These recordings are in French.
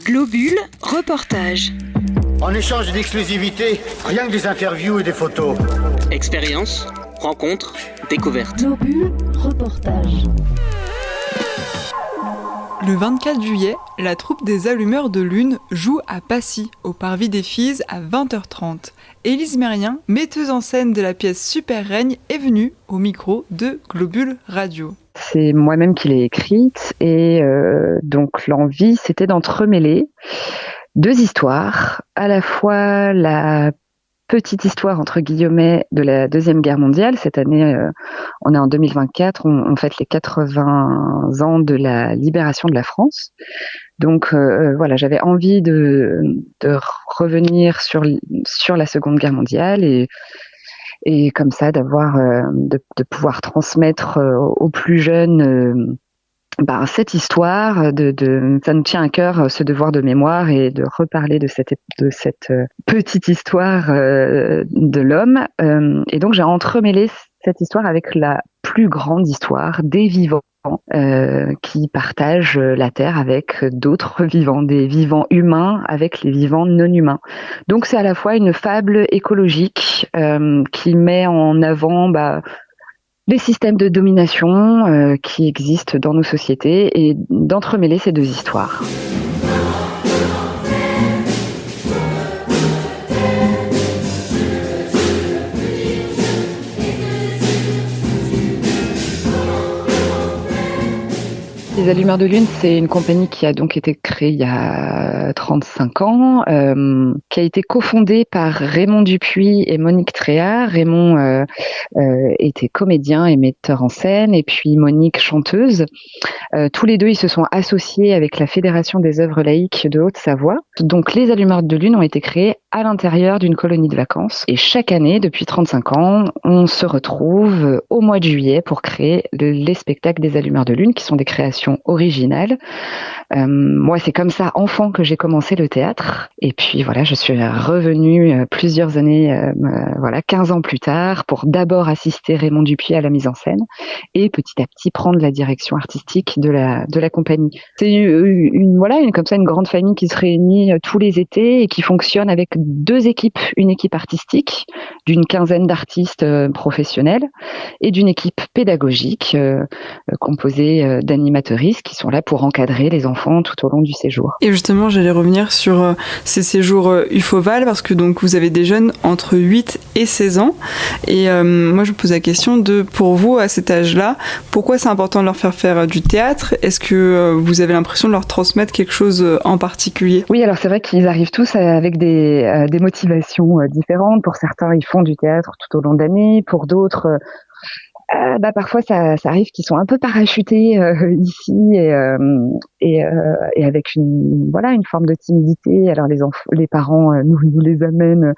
Globule, reportage. En échange d'exclusivité, rien que des interviews et des photos. Expérience, rencontre, découverte. Globule, reportage. Le 24 juillet, la troupe des Allumeurs de Lune joue à Passy, au Parvis des Filles, à 20h30. Élise Mérien, metteuse en scène de la pièce Super Règne, est venue au micro de Globule Radio. C'est moi-même qui l'ai écrite et donc l'envie, c'était d'entremêler deux histoires, à la fois la petite histoire entre guillemets de la Deuxième Guerre mondiale. Cette année, on est en 2024, on fête les 80 ans de la libération de la France. Donc voilà, j'avais envie de revenir sur la Seconde Guerre mondiale et comme ça d'avoir de pouvoir transmettre aux plus jeunes cette histoire, ça nous tient à cœur, ce devoir de mémoire et de reparler de cette petite histoire de l'homme. Et donc j'ai entremêlé cette histoire avec la plus grande histoire des vivants qui partagent la Terre avec d'autres vivants, des vivants humains avec les vivants non humains. Donc c'est à la fois une fable écologique qui met en avant les systèmes de domination qui existent dans nos sociétés et d'entremêler ces deux histoires. Les Allumeurs de Lune, c'est une compagnie qui a donc été créée il y a 35 ans, qui a été cofondée par Raymond Dupuis et Monique Tréhard. Raymond était comédien et metteur en scène, et puis Monique chanteuse. Tous les deux, ils se sont associés avec la Fédération des œuvres laïques de Haute-Savoie. Donc les Allumeurs de Lune ont été créés à l'intérieur d'une colonie de vacances. Et chaque année, depuis 35 ans, on se retrouve au mois de juillet pour créer les spectacles des Allumeurs de Lune, qui sont des créations originales. Moi, c'est comme ça, enfant, que j'ai commencé le théâtre. Et puis voilà, je suis revenue plusieurs années, 15 ans plus tard, pour d'abord assister Raymond Dupuis à la mise en scène et petit à petit prendre la direction artistique de la compagnie. C'est une grande famille qui se réunit tous les étés et qui fonctionne avec deux équipes, une équipe artistique d'une quinzaine d'artistes professionnels et d'une équipe pédagogique composée d'animateuristes qui sont là pour encadrer les enfants tout au long du séjour. Et justement, j'allais revenir sur ces séjours UFOVAL parce que donc vous avez des jeunes entre 8 et 16 ans et moi je vous pose la question pour vous à cet âge-là, pourquoi c'est important de leur faire du théâtre? Est-ce que vous avez l'impression de leur transmettre quelque chose en particulier? Oui, alors c'est vrai qu'ils arrivent tous avec des motivations différentes. Pour certains, ils font du théâtre tout au long de l'année. Pour d'autres, parfois ça arrive qu'ils sont un peu parachutés ici et avec une forme de timidité. Alors les parents nous les amènent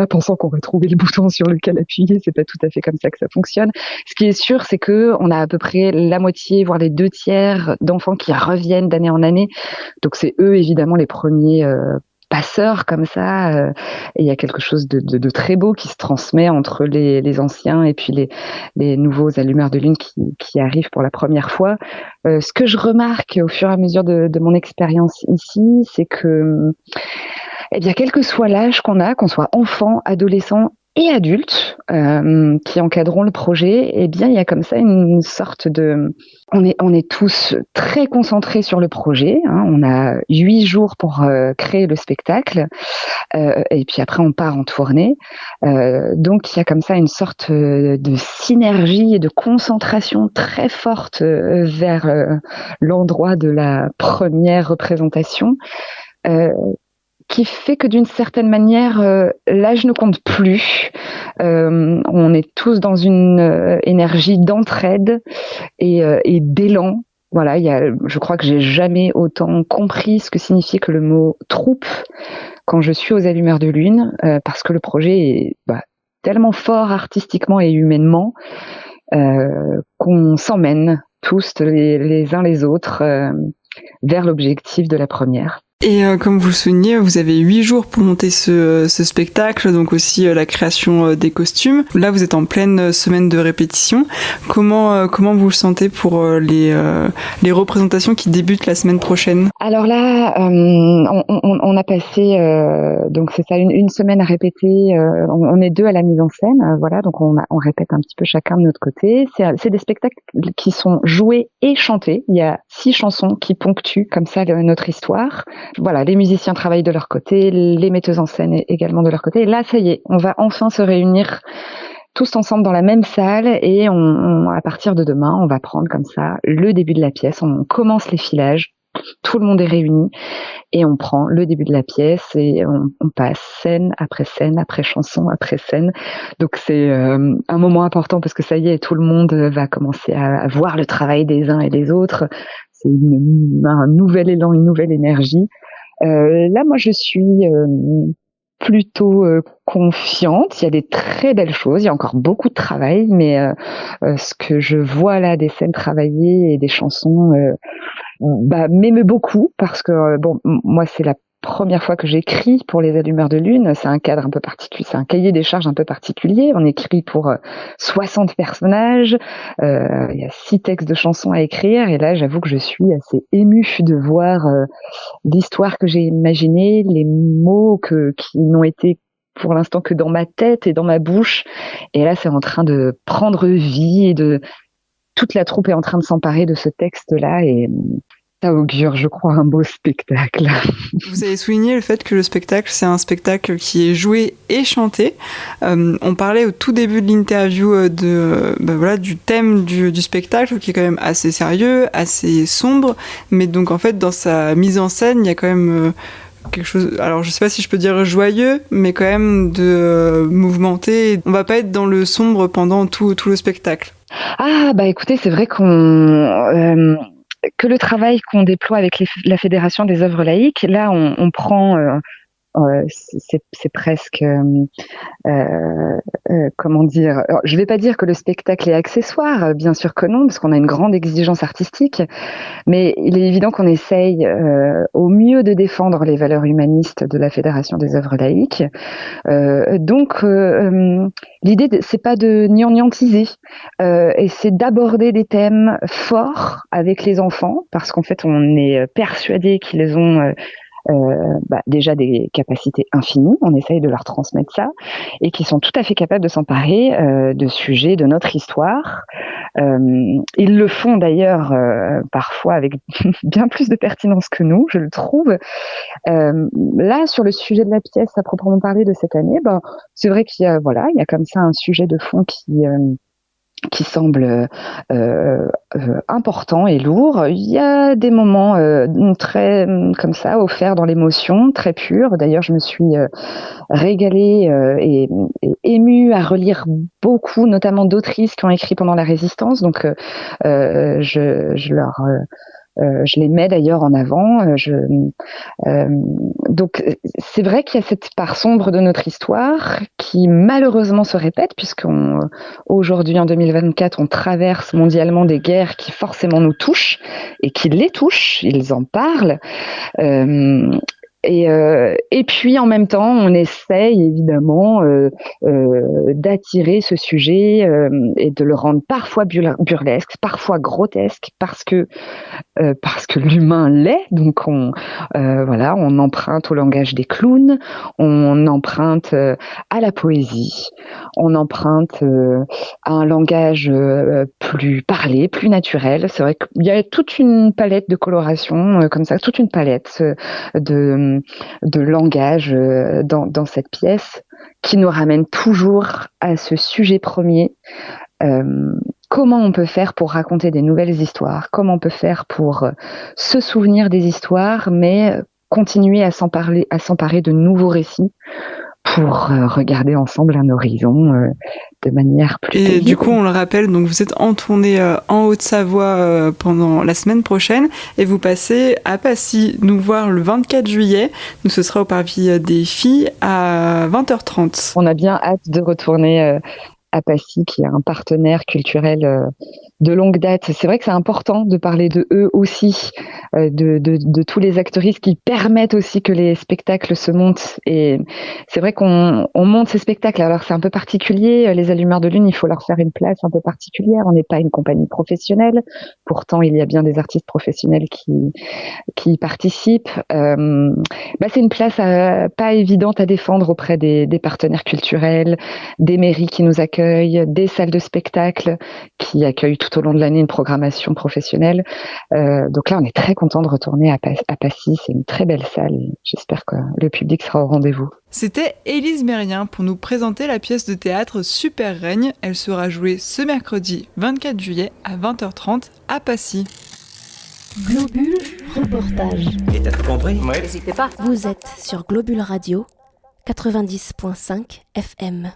pensant qu'on va trouver le bouton sur lequel appuyer. C'est pas tout à fait comme ça que ça fonctionne. Ce qui est sûr, c'est que on a à peu près la moitié, voire les 2/3 d'enfants qui reviennent d'année en année. Donc c'est eux évidemment les premiers passeurs comme ça. Et il y a quelque chose de très beau qui se transmet entre les anciens et puis les nouveaux Allumeurs de Lune qui arrivent pour la première fois. Ce que je remarque au fur et à mesure de mon expérience ici, c'est que quel que soit l'âge qu'on soit enfant, adolescent et adulte qui encadront le projet, il y a comme ça une sorte de... On est tous très concentrés sur le projet. On a 8 jours pour créer le spectacle et puis après on part en tournée. Donc il y a comme ça une sorte de synergie et de concentration très forte vers l'endroit de la première représentation. Qui fait que d'une certaine manière, l'âge ne compte plus. On est tous dans une énergie d'entraide et d'élan. Voilà, je crois que j'ai jamais autant compris ce que signifiait que le mot troupe quand je suis aux Allumeurs de Lune, parce que le projet est tellement fort artistiquement et humainement qu'on s'emmène tous les uns les autres vers l'objectif de la première. Et comme vous le soulignez, vous avez 8 jours pour monter ce spectacle, donc aussi la création des costumes. Là, vous êtes en pleine semaine de répétition. Comment vous le sentez pour les représentations qui débutent la semaine prochaine? Alors là, on a passé, donc c'est ça, une semaine à répéter. On est 2 à la mise en scène, voilà, donc on répète un petit peu chacun de notre côté. C'est des spectacles qui sont joués et chantés. Il y a 6 chansons qui ponctuent comme ça notre histoire. Voilà, les musiciens travaillent de leur côté, les metteuses en scène également de leur côté. Et là, ça y est, on va enfin se réunir tous ensemble dans la même salle et à partir de demain, on va prendre comme ça le début de la pièce. On commence les filages, tout le monde est réuni et on prend le début de la pièce et on passe scène après chanson après scène. Donc c'est un moment important parce que ça y est, tout le monde va commencer à voir le travail des uns et des autres. C'est un nouvel élan, une nouvelle énergie. Là, moi, je suis plutôt confiante. Il y a des très belles choses. Il y a encore beaucoup de travail, mais ce que je vois là, des scènes travaillées et des chansons, m'émeut beaucoup parce que moi, c'est la première fois que j'écris pour les Allumeurs de Lune. C'est un cadre un peu particulier, c'est un cahier des charges un peu particulier. On écrit pour 60 personnages. Il y a 6 textes de chansons à écrire. Et là, j'avoue que je suis assez émue de voir l'histoire que j'ai imaginée, les mots qui n'ont été pour l'instant que dans ma tête et dans ma bouche. Et là, c'est en train de prendre vie et toute la troupe est en train de s'emparer de ce texte-là et ça augure, je crois, un beau spectacle. Vous avez souligné le fait que le spectacle, c'est un spectacle qui est joué et chanté. On parlait au tout début de l'interview du thème du spectacle, qui est quand même assez sérieux, assez sombre, mais donc en fait, dans sa mise en scène, il y a quand même quelque chose, alors je sais pas si je peux dire joyeux, mais quand même de mouvementé. On va pas être dans le sombre pendant tout le spectacle. Ah, écoutez, c'est vrai que le travail qu'on déploie avec la Fédération des œuvres laïques, là, on prend, c'est presque, comment dire, alors, je vais pas dire que le spectacle est accessoire, bien sûr que non, parce qu'on a une grande exigence artistique, mais il est évident qu'on essaye au mieux de défendre les valeurs humanistes de la Fédération des œuvres laïques. Donc, l'idée, c'est pas de gnangnantiser, et c'est d'aborder des thèmes forts avec les enfants, parce qu'en fait, on est persuadé qu'ils ont déjà des capacités infinies, on essaye de leur transmettre ça, et qui sont tout à fait capables de s'emparer de sujets de notre histoire. Ils le font d'ailleurs parfois avec bien plus de pertinence que nous, je le trouve. Là, sur le sujet de la pièce à proprement parler de cette année, c'est vrai qu'il y a comme ça un sujet de fond qui semble important et lourd. Il y a des moments très comme ça offerts dans l'émotion, très purs. D'ailleurs, je me suis régalée et émue à relire beaucoup, notamment d'autrices qui ont écrit pendant la Résistance. Donc, je les mets d'ailleurs en avant. Donc, c'est vrai qu'il y a cette part sombre de notre histoire qui malheureusement se répète, puisqu'aujourd'hui, en 2024, on traverse mondialement des guerres qui forcément nous touchent et qui les touchent. Ils en parlent. Et puis en même temps, on essaye évidemment d'attirer ce sujet et de le rendre parfois burlesque, parfois grotesque, parce que l'humain l'est. Donc on emprunte au langage des clowns, on emprunte à la poésie, on emprunte à un langage plus parlé, plus naturel. C'est vrai qu'il y a toute une palette de coloration comme ça, toute une palette de langage dans cette pièce qui nous ramène toujours à ce sujet premier. Comment on peut faire pour raconter des nouvelles histoires? Comment on peut faire pour se souvenir des histoires, mais continuer à s'emparer de nouveaux récits pour regarder ensemble un horizon de manière plus Et paisible. du coup, on le rappelle, donc vous êtes en tournée en Haute-Savoie pendant la semaine prochaine et vous passez à Passy nous voir le 24 juillet. Donc ce sera au Parvis des Filles à 20h30. On a bien hâte de retourner à Passy, qui est un partenaire culturel de longue date. C'est vrai que c'est important de parler de eux aussi, de tous les actrices qui permettent aussi que les spectacles se montent. Et c'est vrai qu'on monte ces spectacles. Alors c'est un peu particulier. Les Allumeurs de Lune, il faut leur faire une place un peu particulière. On n'est pas une compagnie professionnelle. Pourtant, il y a bien des artistes professionnels qui y participent. C'est une place pas évidente à défendre auprès des partenaires culturels, des mairies qui nous accueillent, des salles de spectacle qui accueillent tout au long de l'année une programmation professionnelle. Donc là, on est très content de retourner à Passy. C'est une très belle salle et j'espère que le public sera au rendez-vous. C'était Élise Mérien pour nous présenter la pièce de théâtre Super Règne. Elle sera jouée ce mercredi 24 juillet à 20h30 à Passy. Globule reportage. Et t'as tout compris? N'hésitez pas. Vous êtes sur Globule Radio 90.5 FM.